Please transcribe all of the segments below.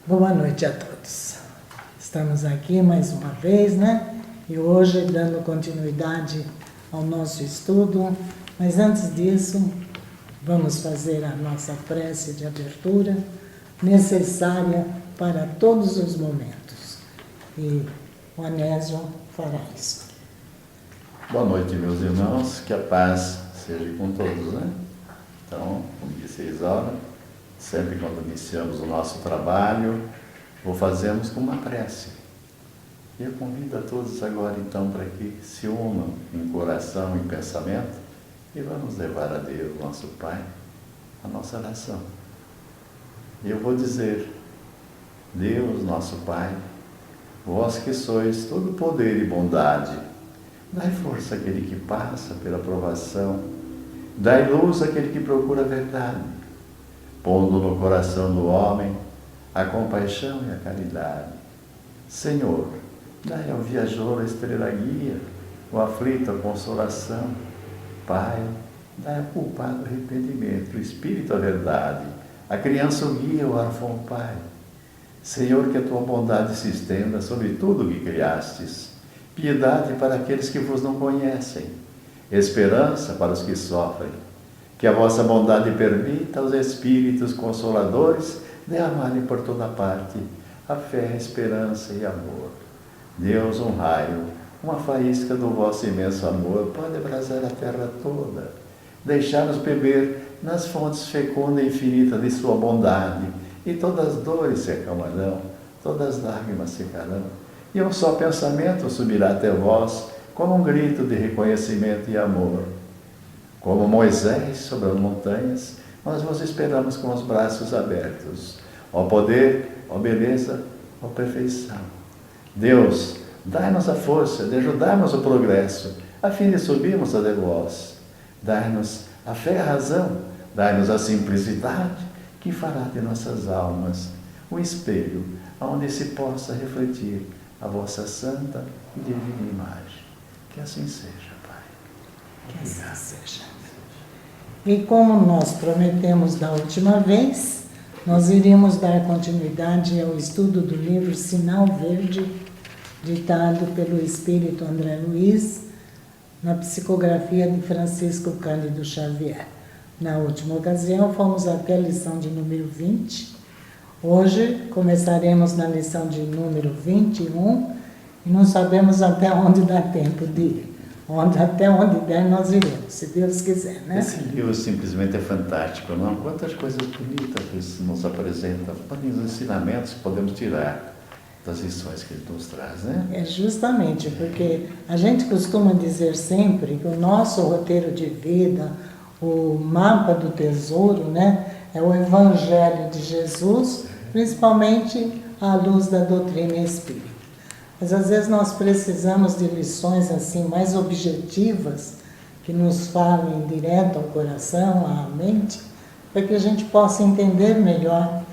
Boa noite a todos. Estamos aqui mais uma vez, né? E hoje dando continuidade ao nosso estudo. Mas antes disso, vamos fazer a nossa prece de abertura, necessária para todos os momentos. E o Anésio fará isso. Boa noite, meus irmãos. Que a paz seja com todos, né? Então, como disse a Isaura, sempre quando iniciamos o nosso trabalho, o fazemos com uma prece. E eu convido a todos agora, então, para que se unam em coração e pensamento e vamos levar a Deus, nosso Pai, a nossa oração. E eu vou dizer: Deus, nosso Pai, vós que sois todo poder e bondade, dai força àquele que passa pela provação, dai luz àquele que procura a verdade, pondo no coração do homem a compaixão e a caridade. Senhor, dai ao viajor a estrela guia, o aflito a consolação. Pai, dai ao culpado o arrependimento, o espírito a verdade, a criança o guia, o órfão o Pai. Senhor, que a tua bondade se estenda sobre tudo o que criastes, piedade para aqueles que vos não conhecem, esperança para os que sofrem. Que a vossa bondade permita aos Espíritos Consoladores derramarem por toda parte a fé, a esperança e amor. Deus, um raio, uma faísca do vosso imenso amor pode abrasar a terra toda, deixar-nos beber nas fontes fecundas e infinitas de sua bondade, e todas as dores se acalmarão, todas as lágrimas secarão, e um só pensamento subirá até vós, como um grito de reconhecimento e amor. Como Moisés sobre as montanhas, nós vos esperamos com os braços abertos. Ó poder, ó beleza, ó perfeição. Deus, dai-nos a força de ajudarmos o progresso, a fim de subirmos até vós. Dai-nos a fé e a razão, dai-nos a simplicidade, que fará de nossas almas um espelho, onde se possa refletir a vossa santa e divina imagem. Que assim seja, Pai. Que assim seja. E como nós prometemos da última vez, nós iríamos dar continuidade ao estudo do livro Sinal Verde, ditado pelo Espírito André Luiz, na psicografia de Francisco Cândido Xavier. Na última ocasião, fomos até a lição de número 20. Hoje, começaremos na lição de número 21 e não sabemos até onde dá tempo de ir. Até onde der, nós iremos, se Deus quiser, né? Esse livro simplesmente é fantástico, não? Quantas coisas bonitas que nos apresenta, quantos ensinamentos podemos tirar das lições que ele nos traz, né? É justamente porque a gente costuma dizer sempre que o nosso roteiro de vida, o mapa do tesouro, né, é o Evangelho de Jesus, principalmente à luz da doutrina espírita. Mas às vezes nós precisamos de lições assim mais objetivas, que nos falem direto ao coração, à mente, para que a gente possa entender melhor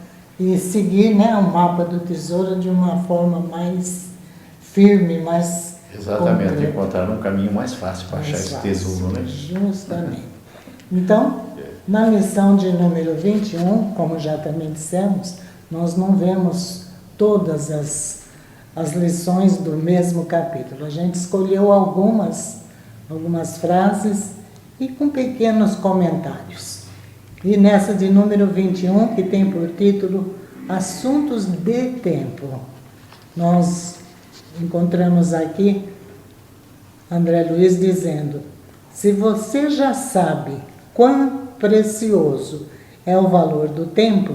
e seguir, né, o mapa do tesouro de uma forma mais firme, mais exatamente, concreta. encontrar um caminho mais fácil para achar esse tesouro, né? Justamente. Então, na lição de número 21, como já também dissemos, nós não vemos todas as lições do mesmo capítulo. A gente escolheu algumas frases e com pequenos comentários. E nessa de número 21, que tem por título Assuntos de Tempo, nós encontramos aqui André Luiz dizendo: se você já sabe quão precioso é o valor do tempo,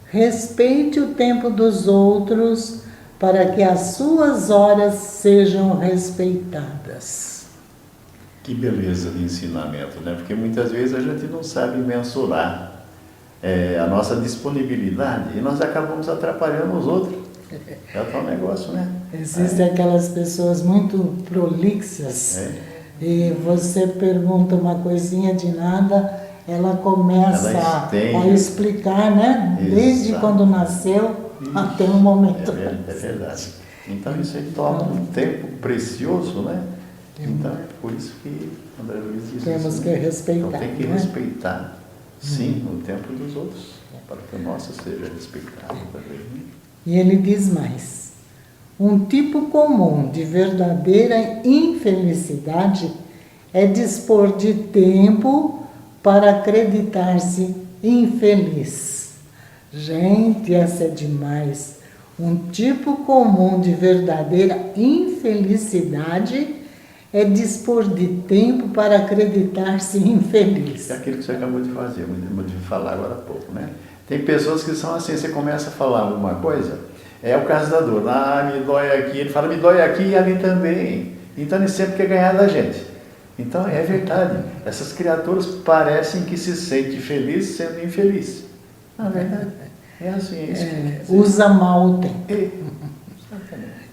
respeite o tempo dos outros para que as suas horas sejam respeitadas. Que beleza de ensinamento, né? Porque muitas vezes a gente não sabe mensurar a nossa disponibilidade e nós acabamos atrapalhando os outros. É o tal negócio, né? Existem aquelas pessoas muito prolixas e você pergunta uma coisinha de nada, ela começa a explicar, né? Desde quando nasceu até o momento. É verdade. Então isso aí torna um tempo precioso, né? Então é por isso que André Luiz diz temos isso, que respeitar. Então tem que respeitar, sim, o tempo dos outros, para que o nosso seja respeitado também. E ele diz mais: um tipo comum de verdadeira infelicidade é dispor de tempo para acreditar-se infeliz. Gente, essa é demais. Um tipo comum de verdadeira infelicidade é dispor de tempo para acreditar-se infeliz. É aquilo que você acabou de falar agora há pouco, né? Tem pessoas que são assim, você começa a falar alguma coisa, é o caso da dor, me dói aqui, ele fala, me dói aqui e ali também. Então ele sempre quer ganhar da gente. Então é verdade, essas criaturas parecem que se sentem felizes sendo infelizes. Na verdade, é assim, é isso. Usa mal o tempo.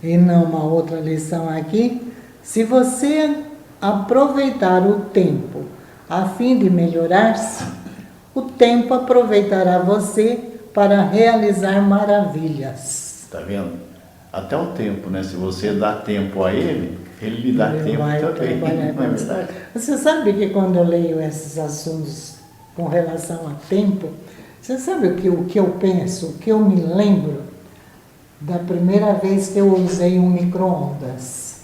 E não, uma outra lição aqui, se você aproveitar o tempo a fim de melhorar-se, o tempo aproveitará você para realizar maravilhas. Está vendo? Até o tempo, né? Se você dá tempo a ele, ele lhe dá tempo também. Não é verdade? Você sabe que quando eu leio esses assuntos com relação a tempo, você sabe o que eu penso, o que eu me lembro da primeira vez que eu usei um micro-ondas.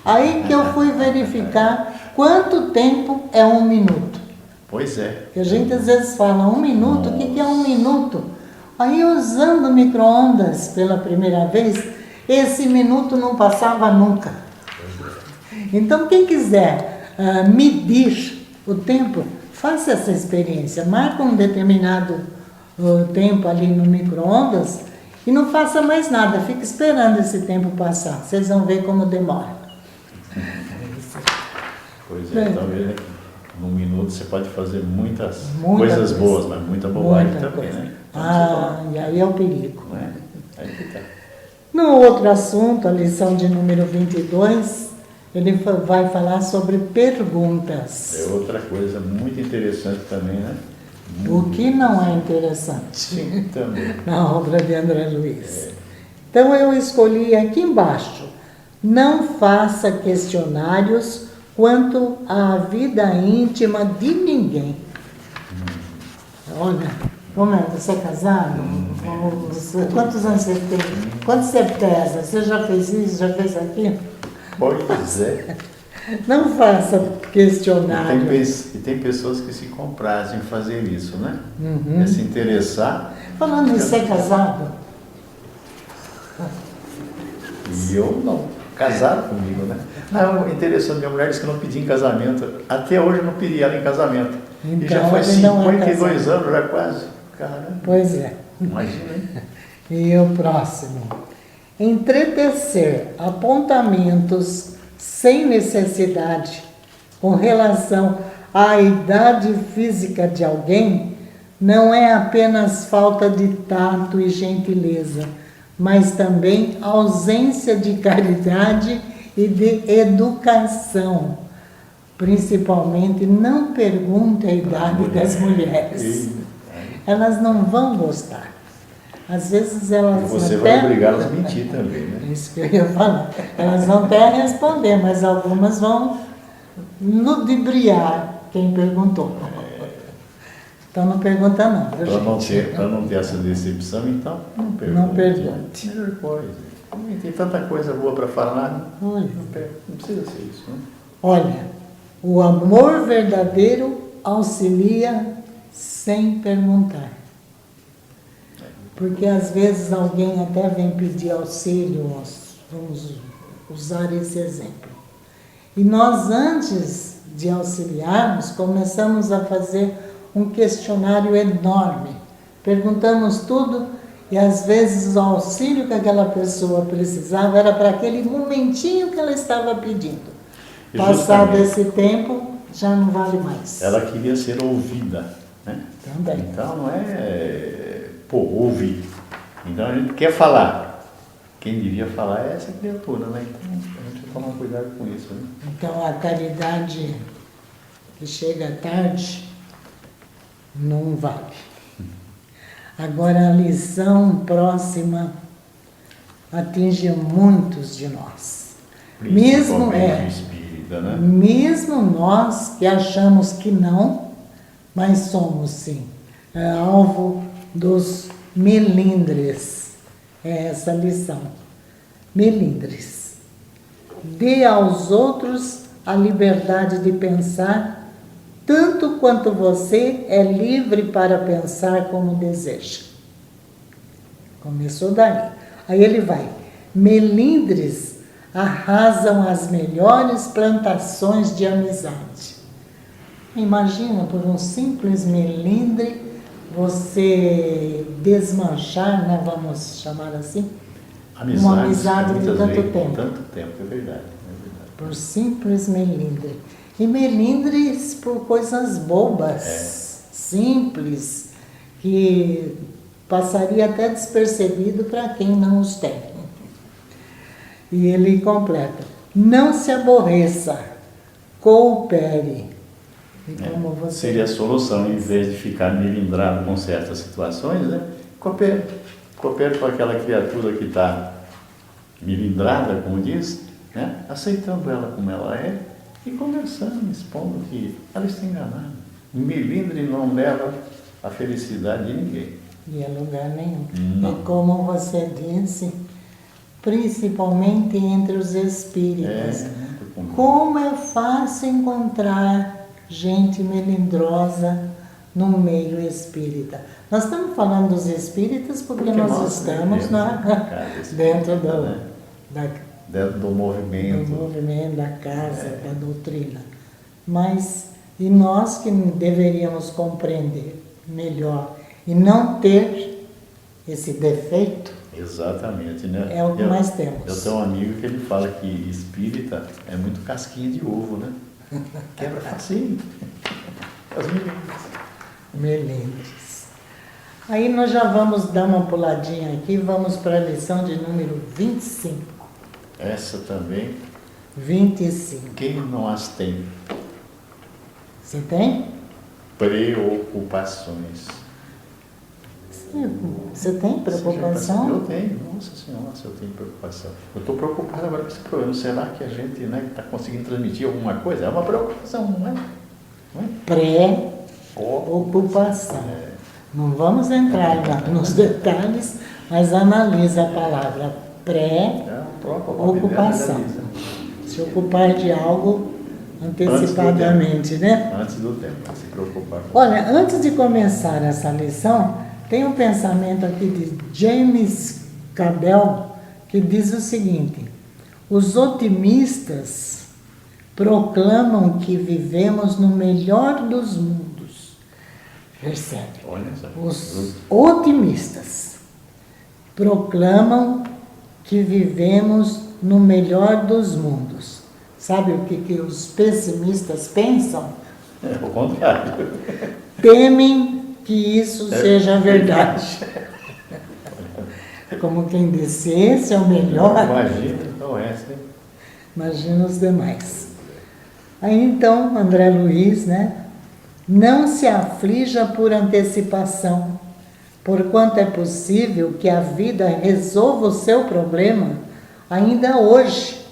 Aí que eu fui verificar quanto tempo é 1 minuto. Pois é. Porque a gente às vezes fala 1 minuto, o que é 1 minuto? Aí usando o micro-ondas pela primeira vez, esse minuto não passava nunca. Então quem quiser medir o tempo, faça essa experiência. Marca um determinado tempo ali no micro-ondas e não faça mais nada. Fique esperando esse tempo passar. Vocês vão ver como demora. Pois é, talvez num minuto você pode fazer muitas coisas boas, mas muita bobagem também, né? E aí é o perigo. Não é? Aí que tá. No outro assunto, a lição de número 22, ele vai falar sobre perguntas. É outra coisa muito interessante também, né? O que não é interessante? Sim, também. Na obra de André Luiz. Então eu escolhi aqui embaixo: não faça questionários quanto à vida íntima de ninguém. Olha, como é? Você é casado? Quantos anos você tem? Quanto você pesa? Você já fez isso? Já fez aquilo? Pois é. Não faça questionário. E tem pessoas que se comprazem em fazer isso, né? É se interessar. Falando em ser casado. E eu não. Casaram comigo, né? Não, interessante, minha mulher disse que eu não pedi em casamento. Até hoje eu não pedi ela em casamento. Então, e já faz 52 anos, já quase. Caramba. Pois é. Imagina, hein? E o próximo. Entretecer apontamentos sem necessidade com relação à idade física de alguém não é apenas falta de tato e gentileza, mas também ausência de caridade e de educação. Principalmente, não pergunte a idade das mulheres. Elas não vão gostar. Às vezes elas e você vai obrigá-las a mentir também, né? Isso que eu ia falar. Elas vão até responder, mas algumas vão ludibriar quem perguntou. Então não pergunta não. Para não ter essa decepção, então não pergunte. Não pergunte. Melhor coisa. Tem tanta coisa boa para falar, não precisa ser isso. Né? Olha, o amor verdadeiro auxilia sem perguntar. Porque às vezes alguém até vem pedir auxílio, vamos usar esse exemplo. E nós, antes de auxiliarmos, começamos a fazer um questionário enorme. Perguntamos tudo e às vezes o auxílio que aquela pessoa precisava era para aquele momentinho que ela estava pedindo. Passado esse tempo, já não vale mais. Ela queria ser ouvida, né? Também. Então não é ouvir. Então a gente quer falar. Quem devia falar é essa criatura, né? Então a gente tem que tomar cuidado com isso, né? Então a caridade que chega tarde não vale. Agora a lição próxima atinge muitos de nós. Mesmo espírita, né? Mesmo nós que achamos que não, mas somos sim alvo dos melindres é essa lição. Melindres. Dê aos outros a liberdade de pensar, tanto quanto você é livre para pensar como deseja. Começou daí. Aí ele vai. Melindres arrasam as melhores plantações de amizade. Imagina, por um simples melindre, você desmanchar, né, vamos chamar assim, uma amizade de tanto tempo. Tanto tempo, é verdade. Por simples melindre. E melindres por coisas bobas, simples, que passaria até despercebido para quem não os tem. E ele completa: não se aborreça, coopere. E como você... Seria a solução, em vez de ficar melindrado com certas situações, né? Coopere. Coopere com aquela criatura que está melindrada, como diz, né? Aceitando ela como ela é e conversando, expondo que ela está enganada. Melindre não leva a felicidade de ninguém. E a lugar nenhum. Não. E como você disse, principalmente entre os espíritas. Como é fácil encontrar gente melindrosa no meio espírita. Nós estamos falando dos espíritas porque nós estamos dentro do movimento, da casa, da doutrina. Mas, e nós que deveríamos compreender melhor e não ter esse defeito. Exatamente, né? É o que mais temos. Eu tenho um amigo que ele fala que espírita é muito casquinha de ovo, né? Quebra facinho. As melindres. Aí nós já vamos dar uma puladinha aqui, vamos para a lição de número 25. Essa também. 25. Quem não as tem? Você tem? Preocupações. Você tem preocupação? Eu tenho, nossa senhora, eu tenho preocupação. Eu estou preocupado agora com esse problema. Será que a gente está conseguindo transmitir alguma coisa? É uma preocupação, não é? Pré-ocupação. Não vamos entrar nos detalhes, mas analisa a palavra pré-ocupação. Se ocupar de algo antecipadamente, né? Antes do tempo, se preocupar. Olha, antes de começar essa lição, tem um pensamento aqui de James Cabell que diz o seguinte: os otimistas proclamam que vivemos no melhor dos mundos. Percebe? Os otimistas proclamam que vivemos no melhor dos mundos. Sabe o que os pessimistas pensam? É o contrário. Temem que isso seja verdade. Como quem disse, esse é o melhor. Imagina, então essa. Imagina os demais. Aí então, André Luiz, né? Não se aflija por antecipação, porquanto é possível que a vida resolva o seu problema ainda hoje,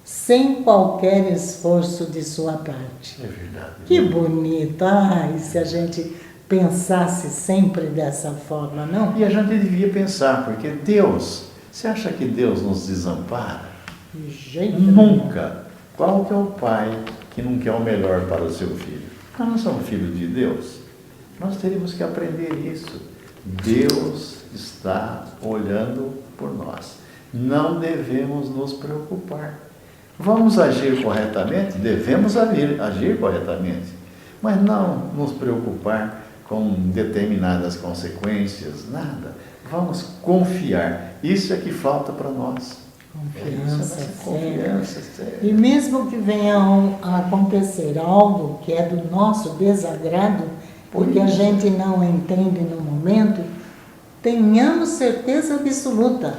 sem qualquer esforço de sua parte. É verdade. Que bonito! Ai, se a gente pensasse sempre dessa forma, não? E a gente devia pensar, porque Deus, você acha que Deus nos desampara? De jeito Nunca. Qual que é o pai que não quer o melhor para o seu filho? Nós somos filhos de Deus. Nós teríamos que aprender isso. Deus está olhando por nós. Não devemos nos preocupar. Vamos agir corretamente? Devemos agir corretamente. Mas não nos preocupar com determinadas consequências, nada. Vamos confiar. Isso é que falta para nós. Confiança, fé. E mesmo que venha a acontecer algo que é do nosso desagrado, porque a gente não entende no momento, tenhamos certeza absoluta.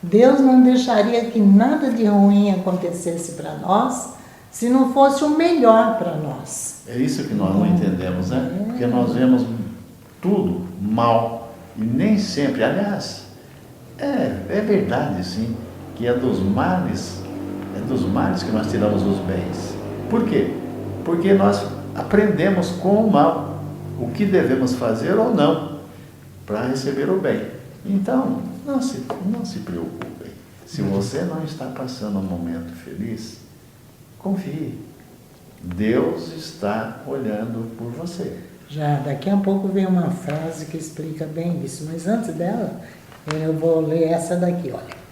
Deus não deixaria que nada de ruim acontecesse para nós, se não fosse o melhor para nós. É isso que nós não entendemos, né? Porque nós vemos tudo mal e nem sempre, aliás, é verdade sim, que é dos males que nós tiramos os bens. Por quê? Porque nós aprendemos com o mal o que devemos fazer ou não para receber o bem. Então, não se preocupem. Se você não está passando um momento feliz, confie. Deus está olhando por você. Já daqui a pouco vem uma frase que explica bem isso, mas antes dela, eu vou ler essa daqui, olha.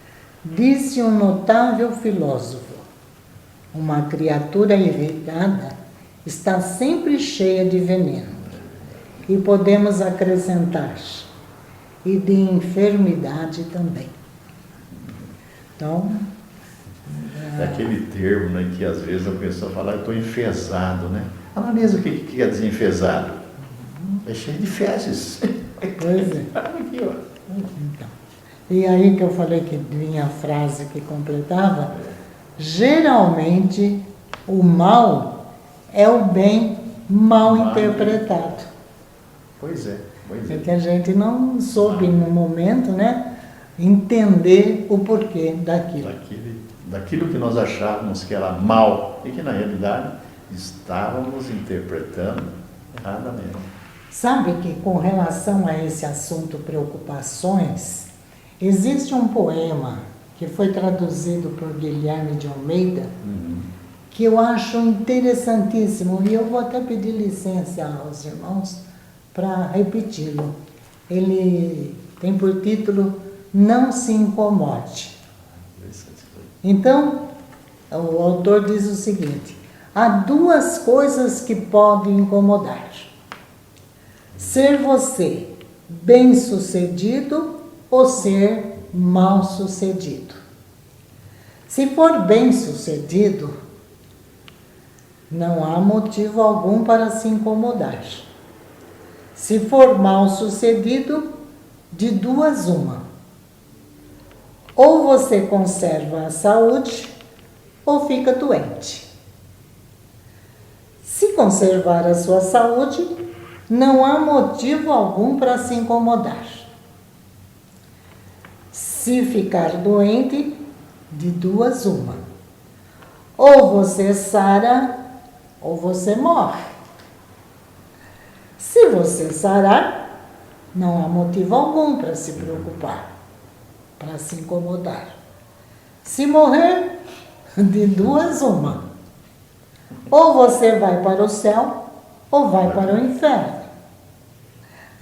Disse um notável filósofo: uma criatura irritada está sempre cheia de veneno. E podemos acrescentar, e de enfermidade também. Então... É aquele termo, né, que às vezes a pessoa fala, eu estou enfesado, né? Analisa o que quer dizer enfesado. É cheio de fezes. Pois é. Aqui, ó. Então, e aí que eu falei que vinha a frase que completava, geralmente o mal é o bem mal interpretado. Pois é. É que a gente não soube no momento, né, entender o porquê daquilo. Daquilo que nós achávamos que era mal e que na realidade estávamos interpretando erradamente. Sabe que com relação a esse assunto preocupações, existe um poema que foi traduzido por Guilherme de Almeida, que eu acho interessantíssimo, e eu vou até pedir licença aos irmãos para repeti-lo. Ele tem por título Não se incomode. Então, o autor diz o seguinte: há duas coisas que podem incomodar. Ser você bem-sucedido ou ser mal-sucedido. Se for bem-sucedido, não há motivo algum para se incomodar. Se for mal-sucedido, de duas uma. Ou você conserva a saúde, ou fica doente. Se conservar a sua saúde, não há motivo algum para se incomodar. Se ficar doente, de duas uma. Ou você sara, ou você morre. Se você sarar, não há motivo algum para se preocupar, para se incomodar. Se morrer, de duas uma. Ou você vai para o céu, ou vai para o inferno.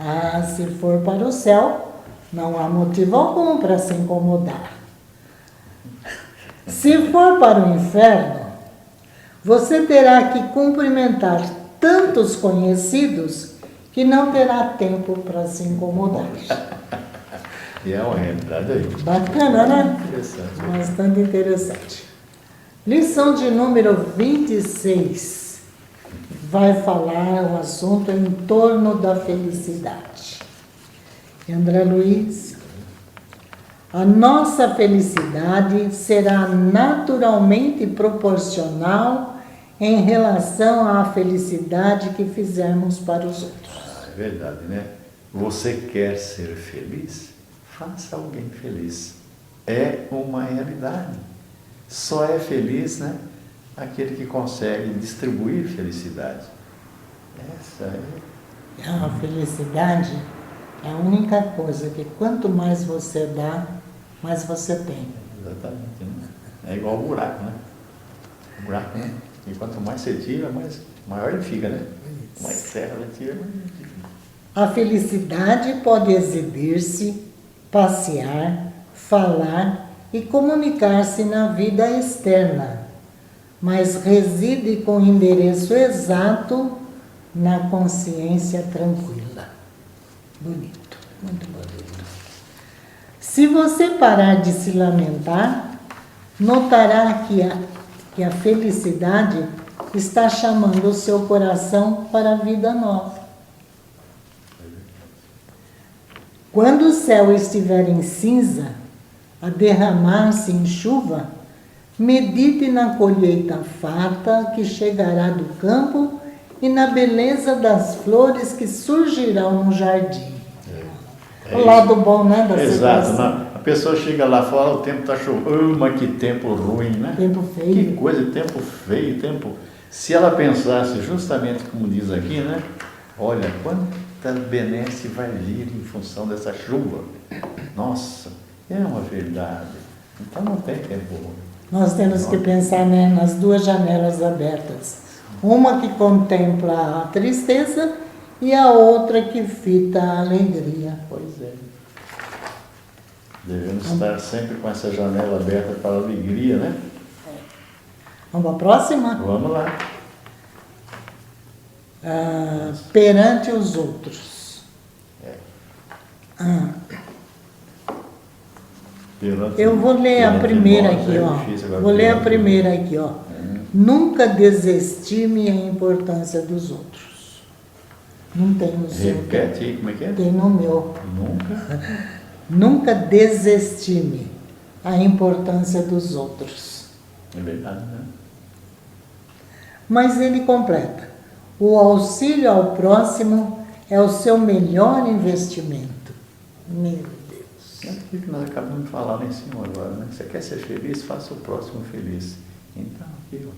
Ah, se for para o céu, não há motivo algum para se incomodar. Se for para o inferno, você terá que cumprimentar tantos conhecidos que não terá tempo para se incomodar. E é uma realidade aí. Bacana, né? Interessante. Bastante interessante. Lição de número 26. Vai falar o assunto em torno da felicidade. E André Luiz, a nossa felicidade será naturalmente proporcional em relação à felicidade que fizermos para os outros. É verdade, né? Você quer ser feliz? Faça alguém feliz. É uma realidade. Só é feliz, né, aquele que consegue distribuir felicidade. Essa é... A felicidade é a única coisa que quanto mais você dá, mais você tem. Exatamente. Né? É igual o buraco, né? O buraco, né? E quanto mais você tira, maior ele fica, né? Mais terra ele tira, mais ele fica. A felicidade pode exibir-se, passear, falar e comunicar-se na vida externa, mas reside com endereço exato na consciência tranquila. Bonito, muito bonito. Se você parar de se lamentar, notará que a felicidade está chamando o seu coração para a vida nova. Quando o céu estiver em cinza, a derramar-se em chuva, medite na colheita farta que chegará do campo e na beleza das flores que surgirão no jardim. O lado bom, né, da Exato. situação. A pessoa chega lá fora, o tempo está chovendo, mas que tempo ruim, né? Tempo feio. Que coisa, tempo feio, tempo... Se ela pensasse justamente como diz aqui, né? Olha, quanta benesse vai vir em função dessa chuva. Nossa, é uma verdade. Então não tem tempo ruim. Nós temos que pensar, né, nas duas janelas abertas. Uma que contempla a tristeza e a outra que fita a alegria. Pois é. Devemos estar sempre com essa janela aberta para a alegria, né? Vamos para a próxima? Vamos lá. Perante os outros. Eu vou ler a primeira aqui, ó. Vou ler a primeira aqui, ó. Nunca desestime a importância dos outros. Não tem no seu. Repete aí, como é que é? Tem no meu. Nunca. Nunca desestime a importância dos outros. É verdade, né? Mas ele completa: o auxílio ao próximo é o seu melhor investimento. Meu Deus. É aquilo que nós acabamos de falar lá em cima agora, né? Você quer ser feliz? Faça o próximo feliz. Então, aqui, ó,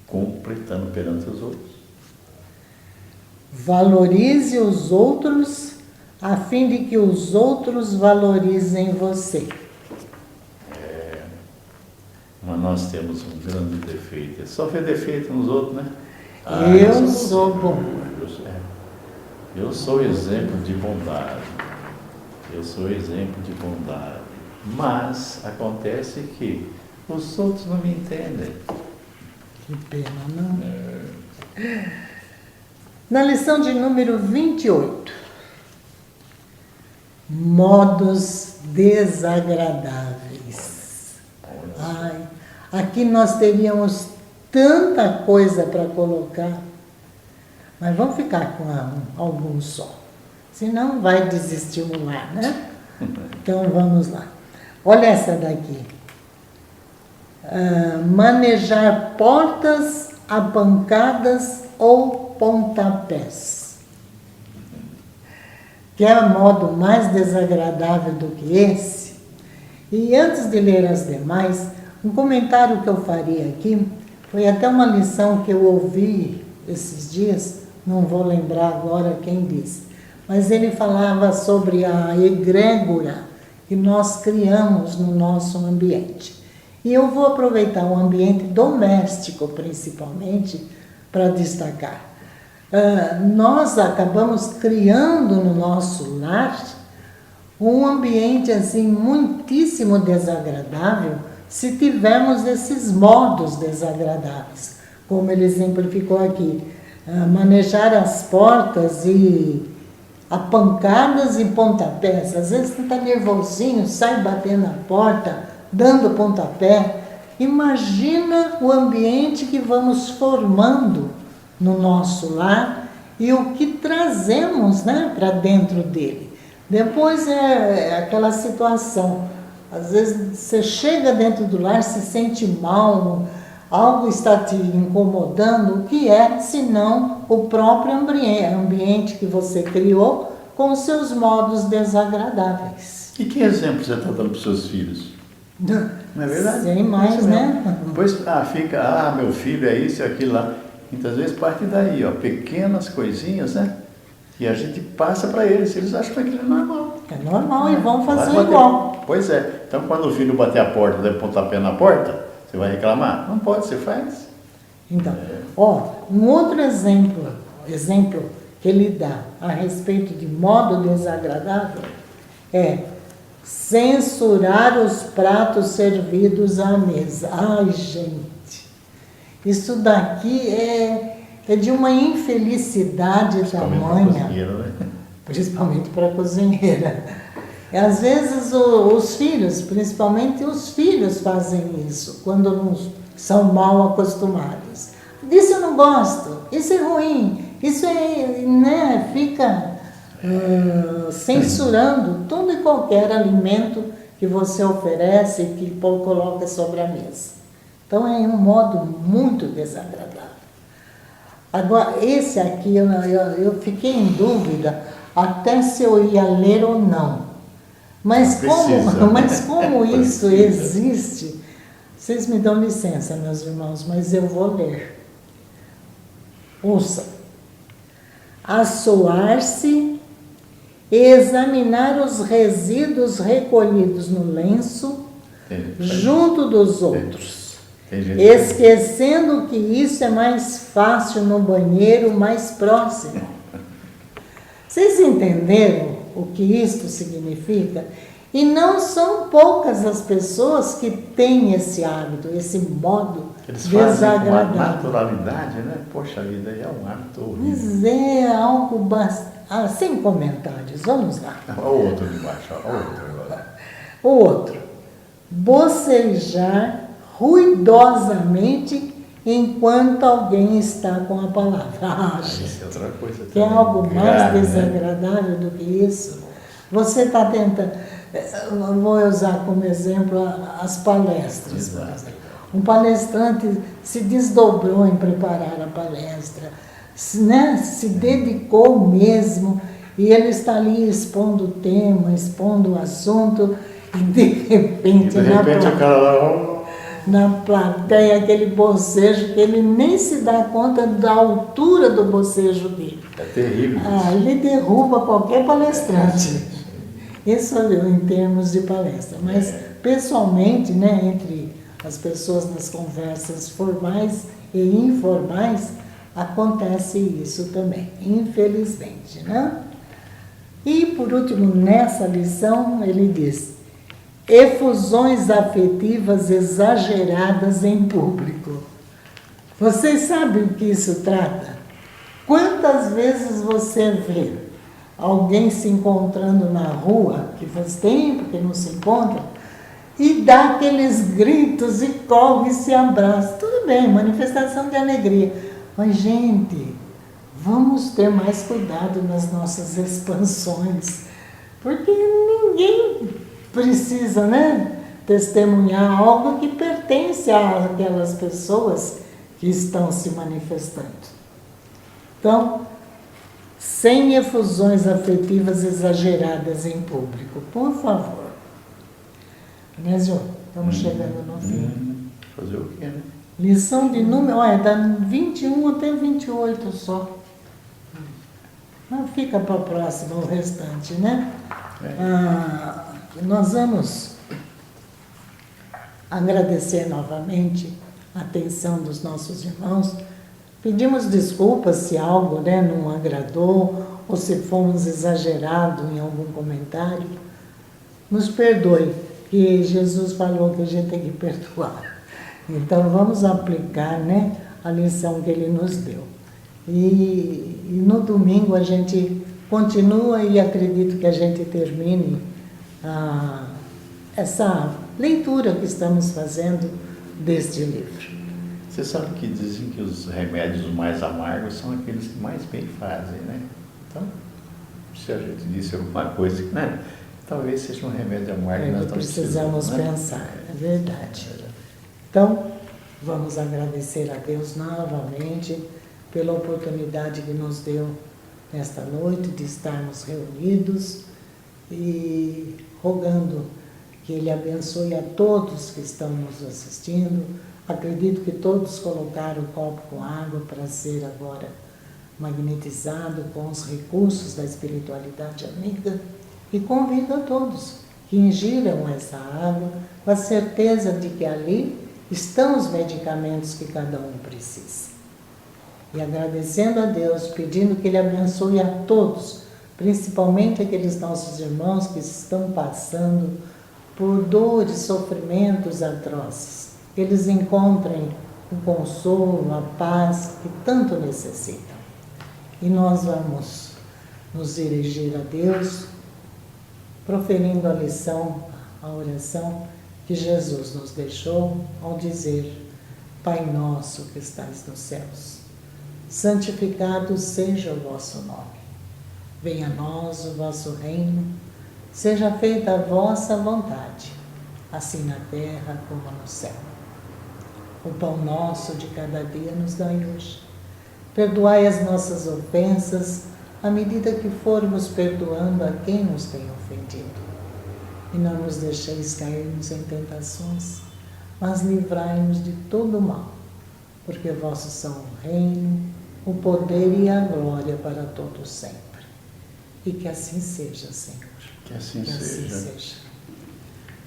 completando perante os outros. Valorize os outros a fim de que os outros valorizem você. Mas nós temos um grande defeito. É só ver defeito nos outros, né? Eu sou bom. Eu sou exemplo de bondade. Eu sou exemplo de bondade. Mas acontece que os outros não me entendem. Que pena, não? Na lição de número 28. Modos desagradáveis. Ai, aqui nós teríamos tanta coisa para colocar, mas vamos ficar com algum só, senão vai desestimular, né? Então vamos lá. Olha essa daqui. Manejar portas a pancadas ou pontapés. Quer modo mais desagradável do que esse? E antes de ler as demais, um comentário que eu faria aqui, foi até uma lição que eu ouvi esses dias, não vou lembrar agora quem disse, mas ele falava sobre a egrégora que nós criamos no nosso ambiente. E eu vou aproveitar o ambiente doméstico, principalmente, para destacar. Nós acabamos criando no nosso lar um ambiente assim muitíssimo desagradável se tivermos esses modos desagradáveis, como ele exemplificou aqui, manejar as portas e a pancadas e pontapés. Às vezes você está nervosinho, sai batendo na porta, dando pontapé. Imagina o ambiente que vamos formando no nosso lar e o que trazemos, né, para dentro dele. Depois é aquela situação, às vezes você chega dentro do lar, se sente mal, algo está te incomodando, o que é, senão o próprio ambiente que você criou com os seus modos desagradáveis. E que exemplo você está dando para os seus filhos? Não é verdade? Sem mais, né? Depois fica, meu filho é isso e aquilo lá. Muitas vezes parte daí, ó, pequenas coisinhas, né? E a gente passa para eles, eles acham que aquilo é normal. É normal e vão fazer igual. Pois é. Então, quando o filho bater a porta, der pontapé na porta, você vai reclamar? Não pode, você faz. Então, um outro exemplo que ele dá a respeito de modo desagradável é censurar os pratos servidos à mesa. Ai, gente, isso daqui é de uma infelicidade tamanha, principalmente para a cozinheira. E às vezes os filhos, principalmente os filhos, fazem isso, quando não são mal acostumados. Disso eu não gosto, isso é ruim, isso é, né, fica censurando todo e qualquer alimento que você oferece e que coloca sobre a mesa. Então é um modo muito desagradável. Agora, esse aqui eu fiquei em dúvida até se eu ia ler ou não. Mas como isso existe, vocês me dão licença, meus irmãos, mas eu vou ler. Ouça. Assoar-se e examinar os resíduos recolhidos no lenço junto dos outros, esquecendo que isso é mais fácil no banheiro mais próximo. Vocês entenderam o que isto significa? E não são poucas as pessoas que têm esse hábito, esse modo eles desagradável. Fazem com uma naturalidade, né? Poxa vida, é um hábito horrível. Mas é algo bastante... sem comentários, vamos lá. Olha o outro de baixo, olha o outro agora. O outro, bocejar ruidosamente enquanto alguém está com a palavra. Isso é outra coisa. Que é algo mais desagradável do que isso. Você está tentando... Vou usar como exemplo as palestras, por exemplo. Um palestrante se desdobrou em preparar a palestra, se dedicou mesmo, e ele está ali expondo o tema, expondo o assunto, e de repente o cara lá... na plateia, aquele bocejo que ele nem se dá conta da altura do bocejo dele. É terrível. Ele derruba qualquer palestrante. Isso em termos de palestra. Mas, pessoalmente, né, entre as pessoas nas conversas formais e informais, acontece isso também, infelizmente, né? E, por último, nessa lição, ele diz: efusões afetivas exageradas em público. Vocês sabem o que isso trata? Quantas vezes você vê alguém se encontrando na rua, que faz tempo que não se encontra, e dá aqueles gritos e corre e se abraça? Tudo bem, manifestação de alegria. Mas, gente, vamos ter mais cuidado nas nossas expansões, porque ninguém precisa, né, testemunhar algo que pertence àquelas pessoas que estão se manifestando. Então, sem efusões afetivas exageradas em público, por favor. Anésio, estamos chegando no fim. Fazer o quê, né? Lição de número, olha, da 21 até 28 só. Mas fica para a próxima o restante, né? Nós vamos agradecer novamente a atenção dos nossos irmãos. Pedimos desculpas se algo, né, não agradou ou se fomos exagerados em algum comentário. Nos perdoe, que Jesus falou que a gente tem que perdoar. Então vamos aplicar, né, a lição que ele nos deu. E no domingo a gente continua e acredito que a gente termine essa leitura que estamos fazendo deste livro. Você sabe que dizem que os remédios mais amargos são aqueles que mais bem fazem, né? Então, se a gente disse alguma coisa, né, talvez seja um remédio amargo que nós precisamos pensar, é verdade. Então, vamos agradecer a Deus novamente pela oportunidade que nos deu nesta noite de estarmos reunidos e rogando que Ele abençoe a todos que estão nos assistindo. Acredito que todos colocaram o copo com água para ser agora magnetizado com os recursos da espiritualidade amiga, e convido a todos que ingiram essa água com a certeza de que ali estão os medicamentos que cada um precisa. E agradecendo a Deus, pedindo que Ele abençoe a todos, principalmente aqueles nossos irmãos que estão passando por dores, sofrimentos atrozes, que eles encontrem o consolo, a paz que tanto necessitam. E nós vamos nos dirigir a Deus, proferindo a lição, a oração que Jesus nos deixou ao dizer: Pai nosso que estais nos céus, santificado seja o vosso nome. Venha a nós o vosso reino, seja feita a vossa vontade, assim na terra como no céu. O pão nosso de cada dia nos dai hoje. Perdoai as nossas ofensas, à medida que formos perdoando a quem nos tem ofendido. E não nos deixeis cairmos em tentações, mas livrai-nos de todo o mal, porque vossos são o reino, o poder e a glória para todos sempre. E que assim seja, Senhor. Que assim Que assim seja. seja.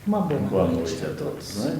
Uma boa Boa noite a todos, né?